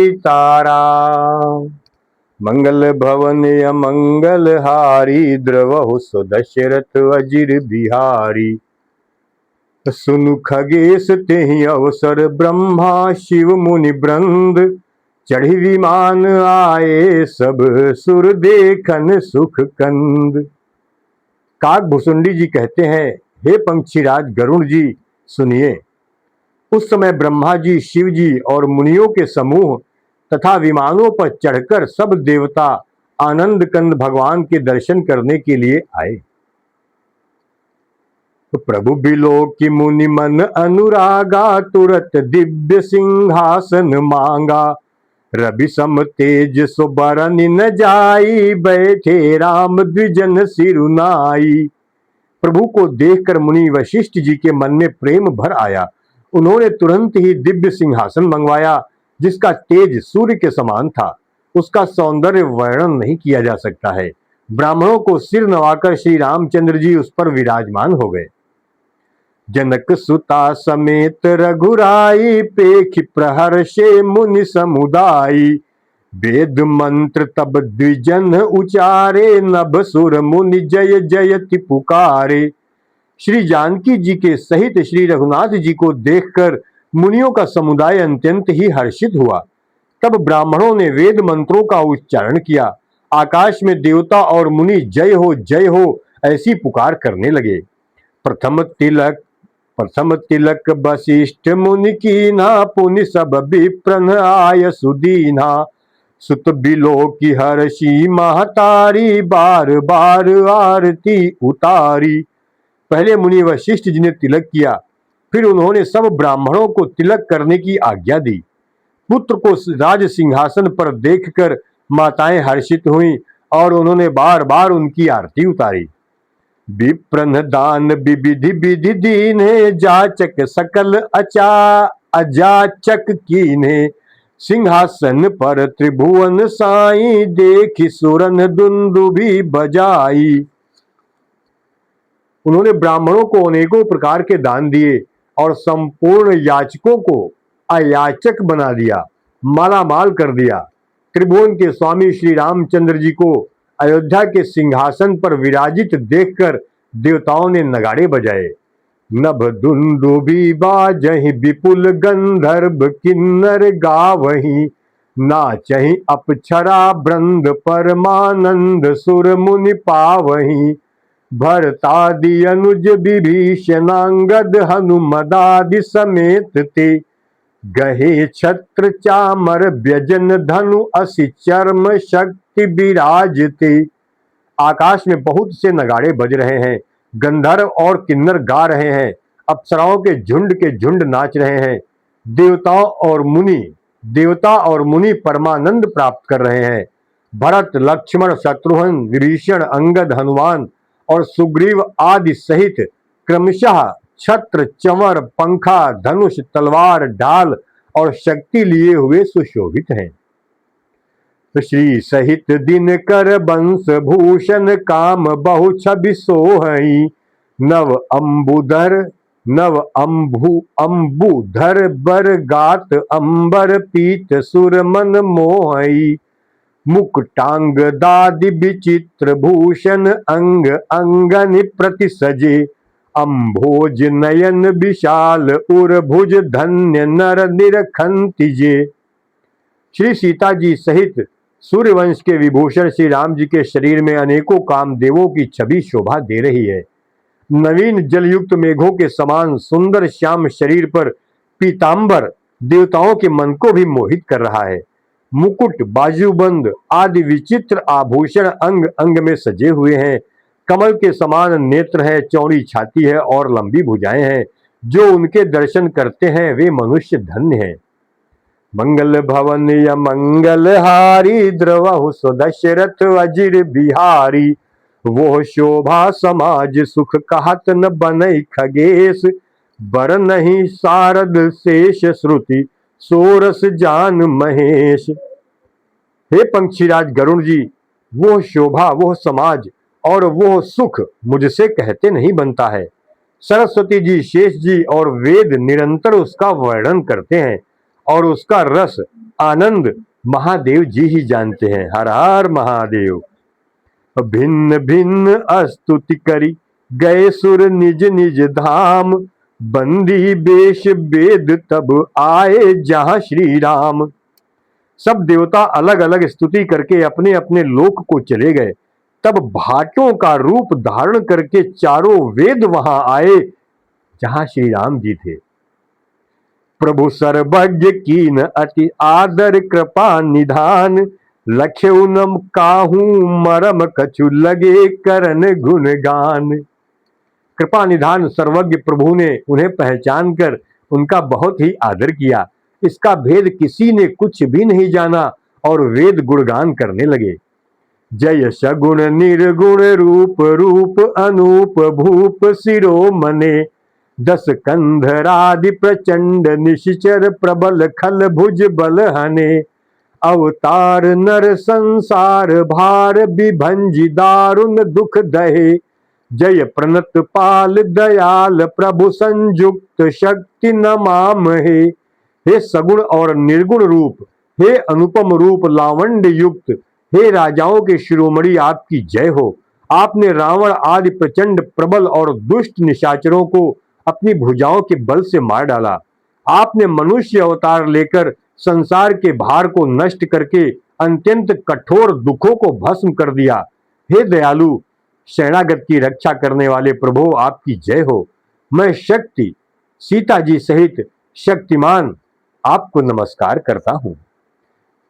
सीताराम। मंगल भवन अमंगल हारी, द्रवहु सो दशरथ अजिर बिहारी। सुनु खगेश तेहि अवसर, ब्रह्मा शिव मुनि वृंद। चढ़ी विमान आए सब, सुर देखन सुख कंद। काक भुसुंडी जी कहते हैं, हे पंक्षीराज गरुण जी सुनिए। उस समय ब्रह्मा जी, शिव जी और मुनियों के समूह तथा विमानों पर चढ़कर सब देवता आनंद कंद भगवान के दर्शन करने के लिए आए। तो प्रभु बिलोक की मुनि मन अनुरागा, तुरत दिव्य सिंहासन मांगा। रवि सम तेज सो बरनि न जाई, बैठे राम द्विजन सिरुनाई। प्रभु को देखकर मुनि वशिष्ठ जी के मन में प्रेम भर आया। उन्होंने तुरंत ही दिव्य सिंहासन मंगवाया, जिसका तेज सूर्य के समान था। उसका सौंदर्य वर्णन नहीं किया जा सकता है। ब्राह्मणों को सिर नवाकर श्री रामचंद्र जी उस पर विराजमान हो गए। जनक सुता समेत रघुराई, पेखि प्रहर्षे मुनि समुदाई। वेद मंत्र तब द्विजन उचारे, नभ सुर मुनि जय जयति पुकारे। श्री जानकी जी के सहित श्री रघुनाथ जी को देखकर मुनियों का समुदाय अत्यंत ही हर्षित हुआ। तब ब्राह्मणों ने वेद मंत्रों का उच्चारण किया। आकाश में देवता और मुनि जय हो ऐसी पुकार करने लगे। प्रथम तिलक वशिष्ठ मुनि कीन्हा, पुनि सब विप्रन आय सुदीन्हा। सुत बिलोकी हर्षि महतारी, बार बार आरती उतारी। पहले मुनि वशिष्ठ जी ने तिलक किया, फिर उन्होंने सब ब्राह्मणों को तिलक करने की आज्ञा दी। पुत्र को राज सिंहासन पर देखकर माताएं हर्षित हुईं और उन्होंने बार बार उनकी आरती उतारी। विप्रन दान विविधि विधि दीन्हे, जाचक सकल अजाचक कीन्हे। सिंहासन पर त्रिभुवन साई, देखि सुरन दुंदुभि बजाई। उन्होंने ब्राह्मणों को अनेकों प्रकार के दान दिए और संपूर्ण याचकों को अयाचक बना दिया, मालामाल कर दिया। त्रिभुवन के स्वामी श्री रामचंद्र जी को अयोध्या के सिंहासन पर विराजित देखकर देवताओं ने नगाड़े बजाए। नभ दुंदुभि बाजहि, विपुल गंधर्व किन्नर गावहि। नाचहि अप्सरा वृंद, परमानंद सुर मुनि पावहि। भरतादि अनुज विभीषणांगद, हनुमदादि समेत ते। गहे छत्र चामर व्यजन, धनु असि चर्म शक्ति विराजते। आकाश में बहुत से नगाड़े बज रहे हैं, गंधर्व और किन्नर गा रहे हैं, अप्सराओं के झुंड नाच रहे हैं। देवता और मुनि परमानंद प्राप्त कर रहे हैं। भरत, लक्ष्मण, शत्रुघ्न, विभीषण, अंगद, हनुमान और सुग्रीव आदि सहित क्रमशः छत्र, चंवर, पंखा, धनुष, तलवार, ढाल और शक्ति लिए हुए सुशोभित हैं। श्री सहित दिन कर बंश भूषण, काम बहु छवि सोहई। नव अंबुधर बर गात, अंबर पीत सुर मन मोहई। मुकुटांग दादि विचित्र भूषण, अंग अंगनि प्रति सजे। अम्भोज नयन विशाल उर, भुज धन्य नर निरखंति जे। श्री सीता जी सहित सूर्यवंश के विभूषण श्री राम जी के शरीर में अनेकों कामदेवों की छवि शोभा दे रही है। नवीन जलयुक्त मेघों के समान सुंदर श्याम शरीर पर पीतांबर देवताओं के मन को भी मोहित कर रहा है। मुकुट, बाजूबंद आदि विचित्र आभूषण अंग अंग में सजे हुए हैं। कमल के समान नेत्र है, चौड़ी छाती है और लंबी भुजाएं हैं। जो उनके दर्शन करते हैं वे मनुष्य धन्य हैं। मंगल भवन या मंगल हारी, द्रवहु सो दशरथ अजिर बिहारी। वो शोभा समाज सुख कहत, न बनई खगेश। बर नहीं शारद शेष, श्रुति सोरस जान महेश। हे पंक्षीराज गरुण जी, वो शोभा, वो समाज और वो सुख मुझसे कहते नहीं बनता है। सरस्वती जी, शेष जी और वेद निरंतर उसका वर्णन करते हैं और उसका रस आनंद महादेव जी ही जानते हैं। हर हर महादेव। भिन्न भिन्न स्तुति करी गए सुर निज निज धाम, बंदी बेश वेद तब आए जहां श्री राम। सब देवता अलग अलग स्तुति करके अपने अपने लोक को चले गए। तब भाटों का रूप धारण करके चारों वेद वहां आए जहां श्री राम जी थे। प्रभु सर्वज्ञ कीन अति आदर कृपा निधान, लख्यउ न काहू मरम कछु लगे करन गुणगान। कृपा निधान सर्वज्ञ प्रभु ने उन्हें पहचान कर उनका बहुत ही आदर किया। इसका भेद किसी ने कुछ भी नहीं जाना और वेद गुणगान करने लगे। जय सगुण निर्गुण रूप रूप अनूप भूप शिरोमणे, दस कंधरादि प्रचंड निश्चर प्रबल खल भुज बल हने। अवतार नर संसार भार विभंजि दारुण दुख दहे, जय प्रणत पाल दयाल प्रभु संयुक्त शक्ति नमामहे। हे सगुण और निर्गुण रूप, हे अनुपम रूप लावण्य युक्त, हे राजाओं के शिरोमणि आपकी जय हो। आपने रावण आदि प्रचंड प्रबल और दुष्ट निशाचरों को अपनी भुजाओं के बल से मार डाला। आपने मनुष्य अवतार लेकर संसार के भार को नष्ट करके अत्यंत कठोर दुखों को भस्म कर दिया। हे दयालु शरणागत की रक्षा करने वाले प्रभु आपकी जय हो। मैं शक्ति सीता जी सहित शक्तिमान आपको नमस्कार करता हूं।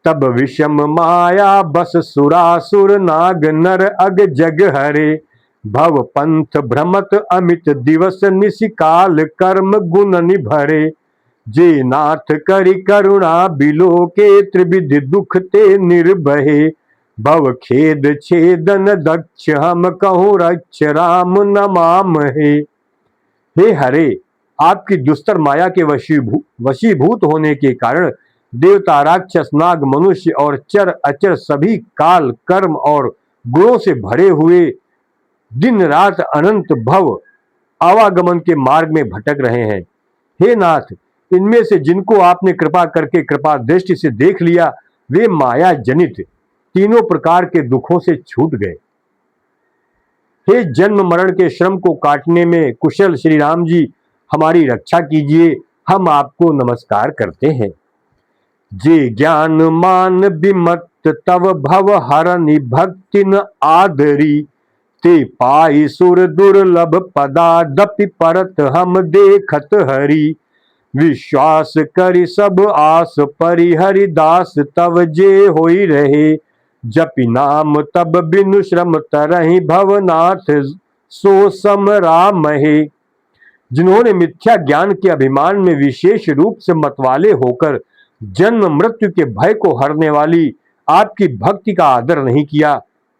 तब विषम माया बस सुरासुर नाग नर अग जग हरे, भव पंथ भ्रमत अमित दिवस निशिकाल कर्म गुण निभरे। जे नाथ करि करुणा बिलो के त्रिविधि दुख ते निर्भये, भव खेद छेदन दक्ष हम कहूँ रक्ष राम नमामहे। हे हरे, आपकी दुस्तर माया के वशीभूत होने के कारण देवता राक्षस नाग मनुष्य और चर अचर सभी काल कर्म और गुणों से भरे हुए दिन रात अनंत भव आवागमन के मार्ग में भटक रहे हैं। हे नाथ, इनमें से जिनको आपने कृपा करके कृपा दृष्टि से देख लिया वे माया जनित तीनों प्रकार के दुखों से छूट गए। हे जन्म मरण के श्रम को काटने में कुशल श्री राम जी, हमारी रक्षा कीजिए, हम आपको नमस्कार करते हैं। जे ज्ञान मान विमत तव भव हरनि भक्ति न आदरी, ते पाई सुर दुर्लभ पदादपि परत हम देखत हरि। विश्वास करि सब आस परिहरि दास तव जे होई रहे, जपि नाम तब बिनु श्रम तरहि भवनाथ सो सम रामहे। जिन्होंने मिथ्या ज्ञान के अभिमान में विशेष रूप से मतवाले होकर जन्म मृत्यु के भय को हरने वाली आपकी भक्ति का आदर नहीं किया,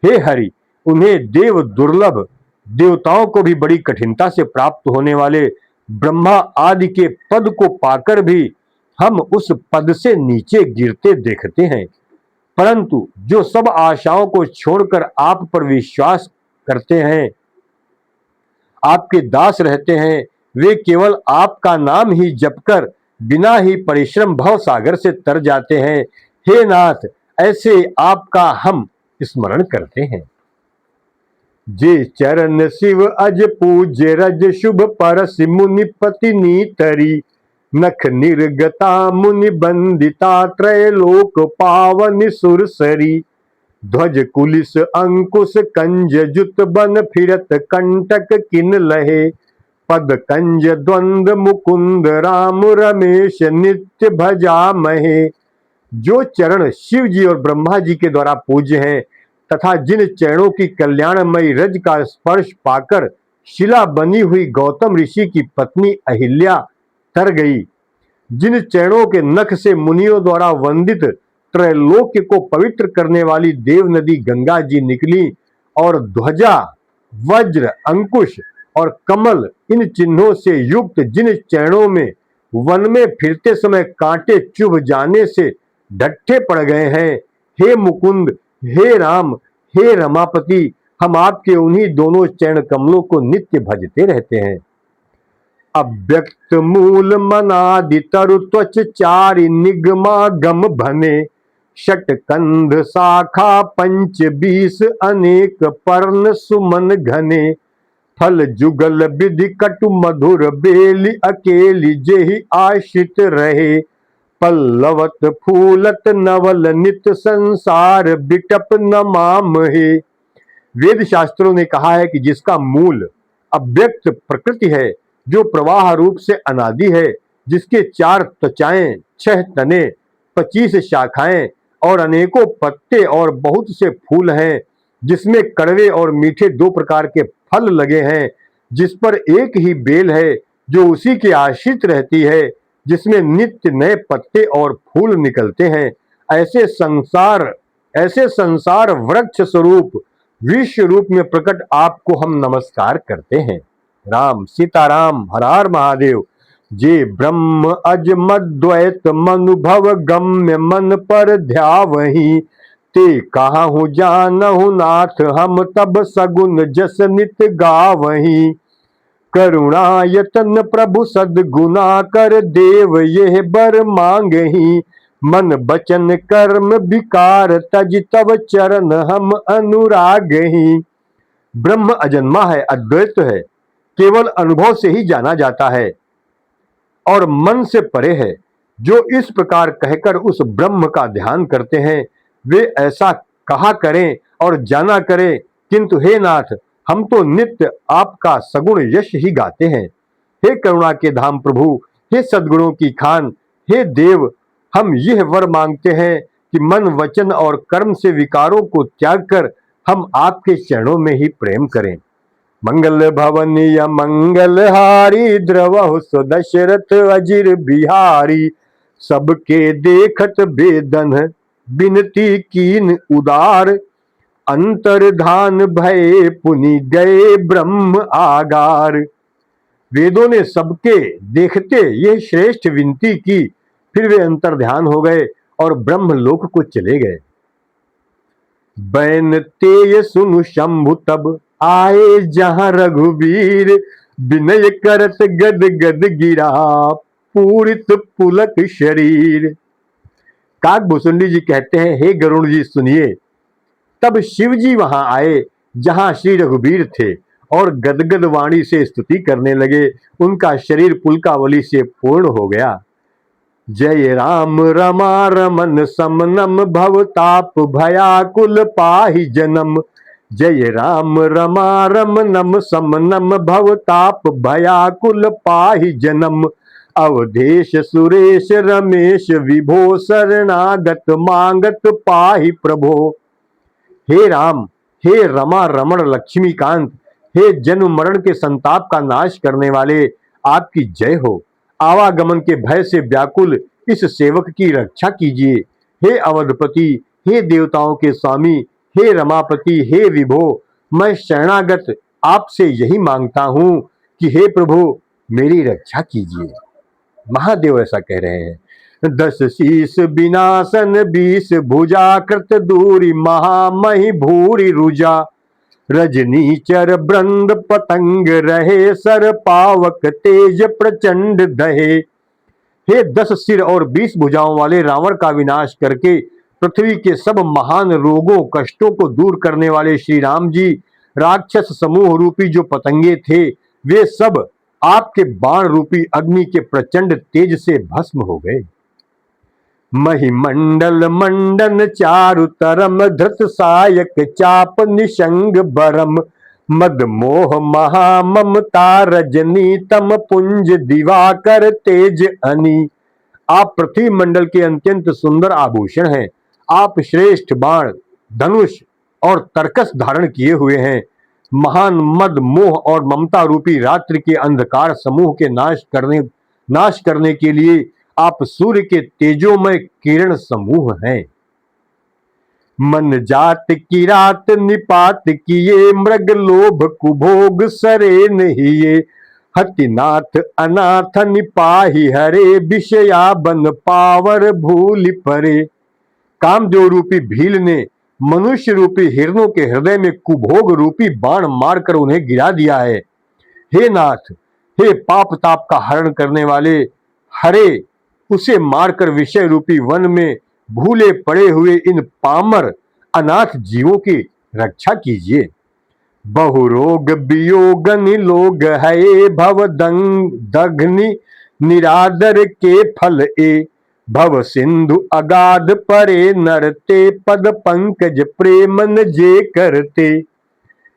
हे हरि, उन्हें देव दुर्लभ देवताओं को भी बड़ी कठिनता से प्राप्त होने वाले ब्रह्मा आदि के पद को पाकर भी हम उस पद से नीचे गिरते देखते हैं। परंतु जो सब आशाओं को छोड़कर आप पर विश्वास करते हैं, आपके दास रहते हैं, वे केवल आपका नाम ही जपकर बिना ही परिश्रम भव सागर से तर जाते हैं। हे नाथ, ऐसे आपका हम स्मरण करते हैं। जे चरण शिव अज पूज्य रज शुभ परसि मुनि पति नीतरी, नख निर्गता मुनि बंदिता त्रैलोक पावन सुरसरी। ध्वज कुलिस अंकुश कंज जुत बन फिरत कंटक किन लहे, पद कंज द्वंद मुकुंद राम रमेश नित्य भजा महे। जो चरण शिव जी और ब्रह्मा जी के द्वारा पूज्य हैं तथा जिन चरणों की कल्याणमयी रज का स्पर्श पाकर शिला बनी हुई गौतम ऋषि की पत्नी अहिल्या तर गई, जिन चरणों के नख से मुनियों द्वारा वंदित त्रैलोक्य को पवित्र करने वाली देव नदी गंगा जी निकली और ध्वजा वज्र अंकुश और कमल इन चिन्हों से युक्त जिन चरणों में वन में फिरते समय कांटे चुभ जाने से डट्ठे पड़ गए हैं, हे मुकुंद, हे राम, हे रमापति, हम आपके उन्हीं दोनों चरण कमलों को नित्य भजते रहते हैं। अव्यक्त मूल मनादि तरु त्वच चारि निगमागम भने, षटकंध शाखा पंच 20 अनेक पर्ण सुमन घने, फल जुगल विधि कटु मधुर बेली अकेली जेहि आश्रित रहे, पल्लवत फूलत नवल नित संसार बिटप न मामहे। वेद शास्त्रों ने कहा है कि जिसका मूल अव्यक्त प्रकृति है, जो प्रवाह रूप से अनादि है, जिसके 4 त्वचाएं, 6 तने, 25 शाखाएं और अनेकों पत्ते और बहुत से फूल हैं, जिसमें कड़वे और मीठे 2 प्रकार के फल लगे हैं, जिस पर एक ही बेल है जो उसी के आश्रित रहती है, जिसमें नित्य नए पत्ते और फूल निकलते हैं, ऐसे संसार वृक्ष स्वरूप विश्व रूप में प्रकट आपको हम नमस्कार करते हैं। राम सीताराम, हर हर महादेव। जे ब्रह्म अजमद द्वैत मनुभव गम्य मन पर ध्यावही, ते कहाहु जानहु नाथ हम तब सगुन जस नित गावही, करुणायतन प्रभु सद्गुना कर देव यह बर मांगही, मन बचन कर्म विकार तज तव चरण हम अनुरागही। ब्रह्म अजन्मा है, अद्वैत है, केवल अनुभव से ही जाना जाता है और मन से परे है। जो इस प्रकार कहकर उस ब्रह्म का ध्यान करते हैं, वे ऐसा कहा करें और जाना करें, किंतु हे नाथ, हम तो नित्य आपका सगुण यश ही गाते हैं। हे करुणा के धाम प्रभु, हे सद्गुणों की खान, हे देव, हम यह वर मांगते हैं कि मन वचन और कर्म से विकारों को त्याग कर हम आपके चरणों में ही प्रेम करें। मंगल भवनीय मंगलहारी, द्रवहु सुदशरथ अजिर बिहारी, सबके देखत बेदन बिनती कीन उदार, अंतर्धान भय पुनि गए ब्रह्म आगार। वेदों ने सबके देखते यह श्रेष्ठ विनती की, फिर वे अंतर्ध्यान हो गए और ब्रह्मलोक को चले गए। बैन तेय सुनु शंभु तब आए जहां रघुवीर, विनय करत गद गद गिरा पूरित पुलक शरीर। काकभूषुंडी जी कहते हैं, हे गरुण जी सुनिए, तब शिव जी वहां आए जहां श्री रघुवीर थे और गदगद वाणी से स्तुति करने लगे। उनका शरीर पुलकावली से पूर्ण हो गया। जय राम रमा रमन समनम भवताप भयाकुल पाहि जन्म, जय राम रमा रमनम समनम भवताप भयाकुल पाहि जन्म, अवधेश सुरेश रमेश विभो शरणागत मांगत पाहि प्रभो। हे राम, हे रमा रमण लक्ष्मीकांत, हे जन्म मरण के संताप का नाश करने वाले, आपकी जय हो। आवागमन के भय से व्याकुल इस सेवक की रक्षा कीजिए। हे अवधपति, हे देवताओं के स्वामी, हे रमापति, हे विभो, मैं शरणागत आपसे यही मांगता हूं कि हे प्रभु मेरी रक्षा कीजिए। महादेव ऐसा कह रहे हैं। 10 शीस विनाशन 20 भुजा कृत दूरी महामहि भूरि रुजा, रजनीचर ब्रंद पतंग रहे सर पावक तेज प्रचंड दहे। हे 10 सिर और 20 भुजाओं वाले रावण का विनाश करके पृथ्वी के सब महान रोगों कष्टों को दूर करने वाले श्री राम जी, राक्षस समूह रूपी जो पतंगे थे, वे सब आपके बाण रूपी अग्नि के प्रचंड तेज से भस्म हो गए। महिमंडल मंडन चारु तरम धृत सायक चाप निशंग बरम, मद मोह महा ममता रजनी तम पुंज दिवाकर तेज अनी। आप पृथ्वी मंडल के अत्यंत सुंदर आभूषण हैं। आप श्रेष्ठ बाण, धनुष और तरकस धारण किए हुए हैं। महान मद मोह और ममता रूपी रात्रि के अंधकार समूह के नाश करने के लिए आप सूर्य के तेजोमय किरण समूह हैं। मन जात की रात निपात किए, मृग लोभ कुभोग सरे नहीं, हतिनाथ अनाथ निपाही हरे, विषया बन पावर भूल परे। कामदेव रूपी भील ने मनुष्य रूपी हिरणों के हृदय में कुभोग रूपी बाण मारकर उन्हें गिरा दिया है। हे नाथ, हे पाप ताप का हरण करने वाले, हरे उसे मारकर विषय रूपी वन में भूले पड़े हुए इन पामर अनाथ जीवों की रक्षा कीजिए। बहुरोग वियोग निलोग है भव दग्नि निरादर के फल ए, भव सिंधु अगाध परे नरते पद पंकज प्रेमन जे करते।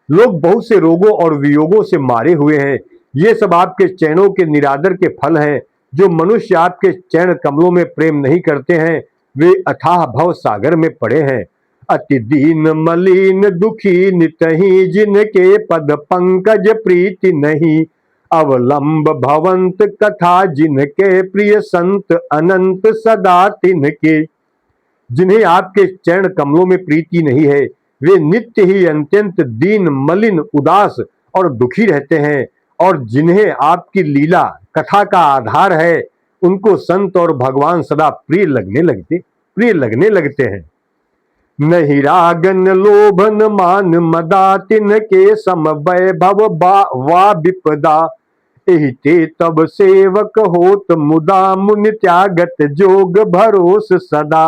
लोग बहुत से रोगों और वियोगों से मारे हुए हैं, ये सब आपके चरणों के निरादर के फल हैं। जो मनुष्य आपके चरण कमलों में प्रेम नहीं करते हैं, वे अथाह भव सागर में पड़े हैं। अति दीन मलिन दुखी नितहि, जिनके पद पंकज प्रीति नहीं, अवलंब भवंत कथा जिनके प्रिय संत अनंत सदा तिनके। जिन्हें आपके चरण कमलों में प्रीति नहीं है, वे नित्य ही अत्यंत दीन मलिन उदास और दुखी रहते हैं, और जिन्हें आपकी लीला कथा का आधार है, उनको संत और भगवान सदा प्रिय लगने लगते हैं। नहीं रागन लोभन मान मदा, तिनके सम वैभव वा विपदा, एहि ते तब सेवक होत मुदा, मुनि त्यागत जोग भरोस सदा।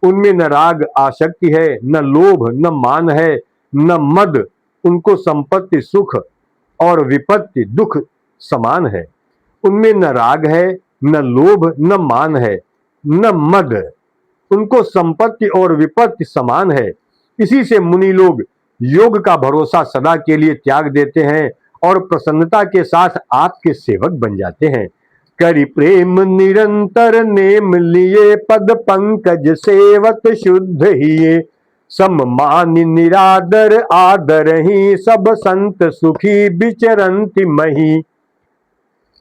उनमें न राग आसक्ति है, न लोभ, न मान है, न मद। उनको संपत्ति सुख और विपत्ति दुख समान है। उनमें न राग है, न लोभ, न मान है, न मद। उनको संपत्ति और विपत्ति समान है। इसी से मुनि लोग योग का भरोसा सदा के लिए त्याग देते हैं और प्रसन्नता के साथ आपके सेवक बन जाते हैं। करि प्रेम निरंतर नेम लिए, पद पंकज सेवत शुद्ध हिये, सम मान निरादर आदर ही, सब संत सुखी विचरंति मही।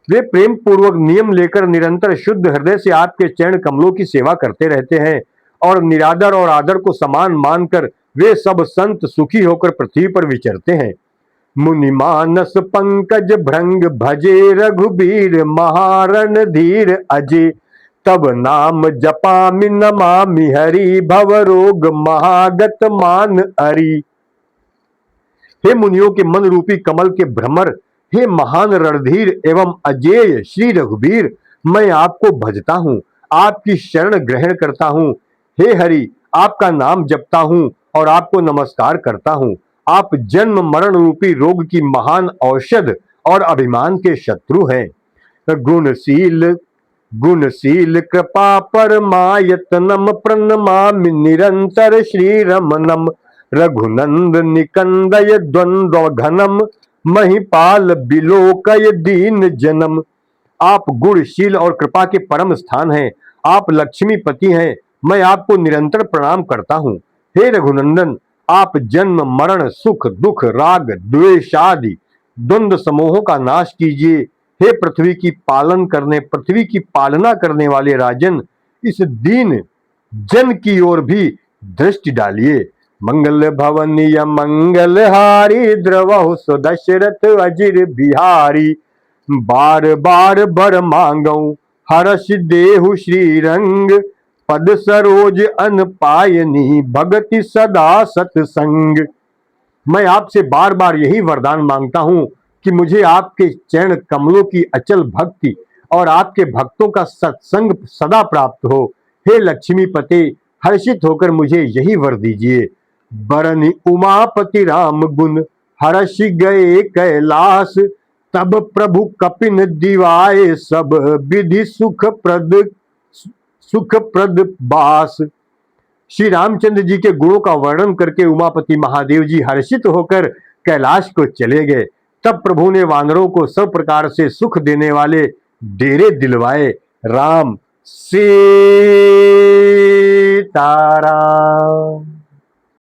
वे प्रेम पूर्वक नियम लेकर निरंतर शुद्ध हृदय से आपके चरण कमलों की सेवा करते रहते हैं, और निरादर और आदर को समान मानकर वे सब संत सुखी होकर पृथ्वी पर विचरते हैं। मुनि मानस पंकज भृंग भजे, रघुबीर महारण धीर अजे, तब नाम जपामि नमामि हरि, भव रोग महागत मान अरि। हे मुनियों के मन रूपी कमल के भ्रमर, हे महान रणधीर एवं अजेय श्री रघुबीर, मैं आपको भजता हूँ, आपकी शरण ग्रहण करता हूँ। हे हरि, आपका नाम जपता हूँ और आपको नमस्कार करता हूँ। आप जन्म मरण रूपी रोग की महान औषध और अभिमान के शत्रु हैं। गुणशील कृपा परमायतनम, प्रणमामि निरंतर श्री रमनम, रघुनंद निकंदय द्वंद्व घनम, महिपाल बिलोकय दीन जनम। आप गुणशील और कृपा के परम स्थान हैं, आप लक्ष्मीपति हैं। मैं आपको निरंतर प्रणाम करता हूँ। हे रघुनंदन, आप जन्म मरण सुख दुख राग द्वेष आदि द्वंद्व समूहों का नाश कीजिए। हे पृथ्वी की पालना करने वाले राजन, इस दीन जन की ओर भी दृष्टि डालिए। मंगल भवनीय मंगलहारी, द्रवहु सुदशरथ अजिर बिहारी, बार बार बर मांगऊ हर्ष देहु श्रीरंग, पद सरोज अन पायनी भगति सदा सत्संग। मैं आपसे बार बार यही वरदान मांगता हूँ कि मुझे आपके चरण कमलों की अचल भक्ति और आपके भक्तों का सत्संग सदा प्राप्त हो। हे लक्ष्मीपते, हर्षित होकर मुझे यही वर दीजिए। बरनि उमापति राम गुण, हर्ष गए कैलाश, तब प्रभु कपिन दिवाए सब, विधि सुखप्रद बास। श्री रामचंद्र जी के गुणों का वर्णन करके उमापति महादेव जी हर्षित होकर कैलाश को चले गए। तब प्रभु ने वानरों को सब प्रकार से सुख देने वाले डेरे दिलवाए। राम सीताराम।